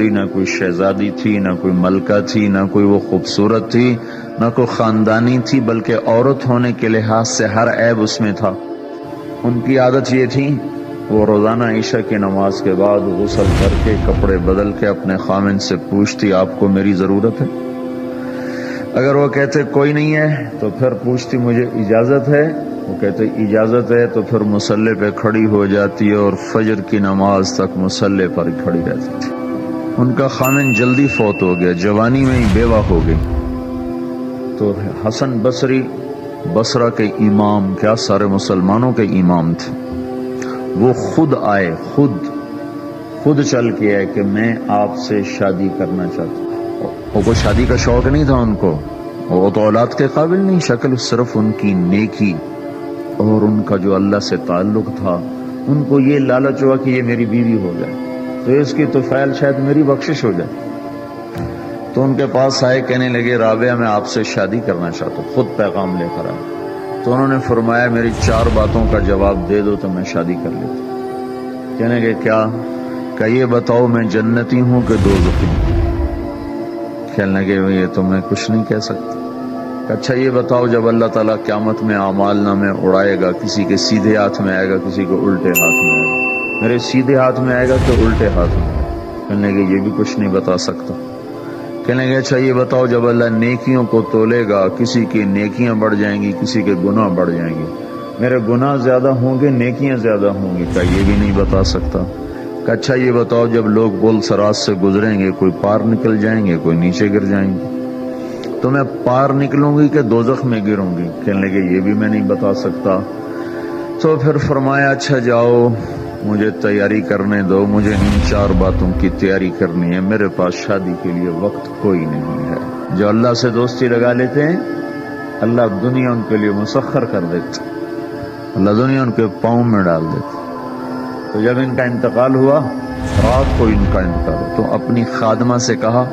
نہ کوئی شہزادی تھی، نہ کوئی ملکہ تھی، نہ کوئی وہ خوبصورت تھی، نہ کوئی خاندانی تھی، بلکہ عورت ہونے کے لحاظ سے ہر عیب اس میں تھا۔ ان کی عادت یہ تھی، وہ روزانہ عشاء کی نماز کے بعد غسل کر کے کپڑے بدل کے اپنے خامن سے پوچھتی آپ کو میری ضرورت ہے؟ اگر وہ کہتے کوئی نہیں ہے تو پھر پوچھتی مجھے اجازت ہے؟ وہ کہتے اجازت ہے تو پھر مصلی پہ کھڑی ہو جاتی اور فجر کی نماز تک مصلی پر کھڑی رہتی تھی۔ ان کا خامن جلدی فوت ہو گیا، جوانی میں ہی بیوہ ہو گئی۔ تو حسن بصری بصرہ کے امام، کیا سارے مسلمانوں کے امام تھے، وہ خود آئے، خود چل کے آئے کہ میں آپ سے شادی کرنا چاہتا ہوں۔ وہ کوئی شادی کا شوق نہیں تھا ان کو، وہ تو اولاد کے قابل نہیں، شکل صرف ان کی نیکی اور ان کا جو اللہ سے تعلق تھا، ان کو یہ لالچ ہوا کہ یہ میری بیوی ہو جائے تو اس کی تو فعل شاید میری بخشش ہو جائے۔ تو ان کے پاس آئے، کہنے لگے رابعہ میں آپ سے شادی کرنا چاہتا ہوں، خود پیغام لے کر آئے۔ تو انہوں نے فرمایا میری 4 باتوں کا جواب دے دو تو میں شادی کر لیتا۔ کہنے لگے کیا؟ کہ یہ بتاؤ میں جنتی ہوں کہ دوزخی ہوں؟ کہنے لگے یہ تو میں کچھ نہیں کہہ سکتا۔ اچھا یہ بتاؤ جب اللہ تعالیٰ قیامت میں اعمال نامے اڑائے گا، کسی کے سیدھے ہاتھ میں آئے گا، کسی کو الٹے ہاتھ میں آئے گا، میرے سیدھے ہاتھ میں آئے گا کہ الٹے ہاتھ میں آئے گا؟ کہنے لگے یہ بھی کچھ نہیں بتا سکتا۔ کہنے لگے اچھا یہ بتاؤ جب اللہ نیکیوں کو تولے گا، کسی کی نیکیاں بڑھ جائیں گی، کسی کے گناہ بڑھ جائیں گے، میرے گناہ زیادہ ہوں گے نیکیاں زیادہ ہوں گی؟ کہا یہ بھی نہیں بتا سکتا۔ کہ اچھا یہ بتاؤ جب لوگ پل صراط سے گزریں گے، کوئی پار نکل جائیں گے، کوئی نیچے گر جائیں گے، تو میں پار نکلوں گی کہ دوزخ میں گروں گی؟ کہنے لگے یہ بھی میں نہیں بتا سکتا۔ تو پھر فرمایا اچھا جاؤ مجھے تیاری کرنے دو، مجھے ان 4 باتوں کی تیاری کرنی ہے، میرے پاس شادی کے لیے وقت کوئی نہیں ہے۔ جو اللہ سے دوستی لگا لیتے ہیں اللہ دنیا ان کے لیے مسخر کر دیتے، اللہ دنیا ان کے پاؤں میں ڈال دیتے۔ تو جب ان کا انتقال ہوا، رات کو ان کا انتقال ہوا، تو اپنی خادمہ سے کہا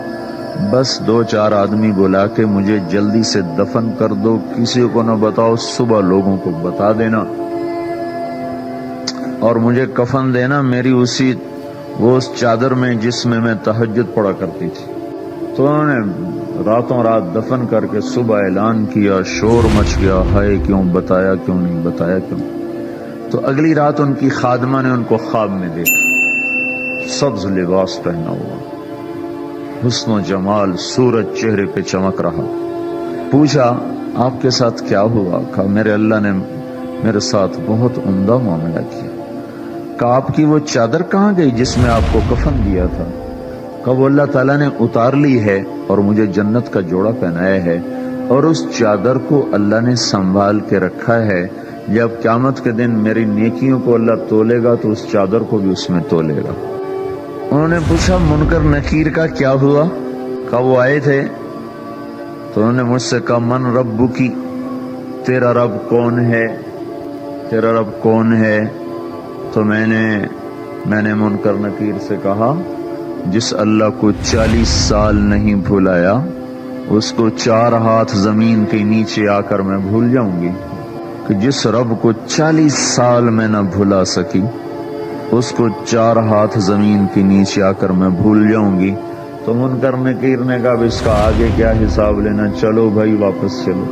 بس 2-4 آدمی بلا کے مجھے جلدی سے دفن کر دو، کسی کو نہ بتاؤ، صبح لوگوں کو بتا دینا، اور مجھے کفن دینا میری اس چادر میں جس میں میں تہجد پڑھا کرتی تھی۔ تو انہوں نے راتوں رات دفن کر کے صبح اعلان کیا، شور مچ گیا، ہائے کیوں بتایا، کیوں نہیں بتایا، کیوں؟ تو اگلی رات ان کی خادمہ نے ان کو خواب میں دیکھا، سبز لباس پہنا ہوا، حسن و جمال، سورج چہرے پہ چمک رہا۔ پوچھا آپ کے ساتھ کیا ہوا؟ کہا میرے اللہ نے میرے ساتھ بہت عمدہ معاملہ کیا۔ کہا آپ کی وہ چادر کہاں گئی جس میں آپ کو کفن دیا تھا؟ کہا وہ اللہ تعالیٰ نے اتار لی ہے اور مجھے جنت کا جوڑا پہنایا ہے، اور اس چادر کو اللہ نے سنبھال کے رکھا ہے، جب قیامت کے دن میری نیکیوں کو اللہ تولے گا تو اس چادر کو بھی اس میں تولے گا۔ انہوں نے پوچھا منکر نکیر کا کیا ہوا؟ کہا وہ آئے تھے تو انہوں نے مجھ سے کہا من ربکی، تیرا رب کون ہے، تیرا رب کون ہے؟ تو میں نے منکر نکیر سے کہا جس اللہ کو 40 سال نہیں بھلایا اس کو 4 ہاتھ زمین کے نیچے آ کر میں بھول جاؤں گی؟ کہ جس رب کو 40 سال میں نہ بھلا سکی اس کو 4 ہاتھ زمین کے نیچے آ کر میں بھول جاؤں گی؟ تو منکر نکیر نے کہا اس کا آگے کیا حساب لینا، چلو بھائی واپس چلو۔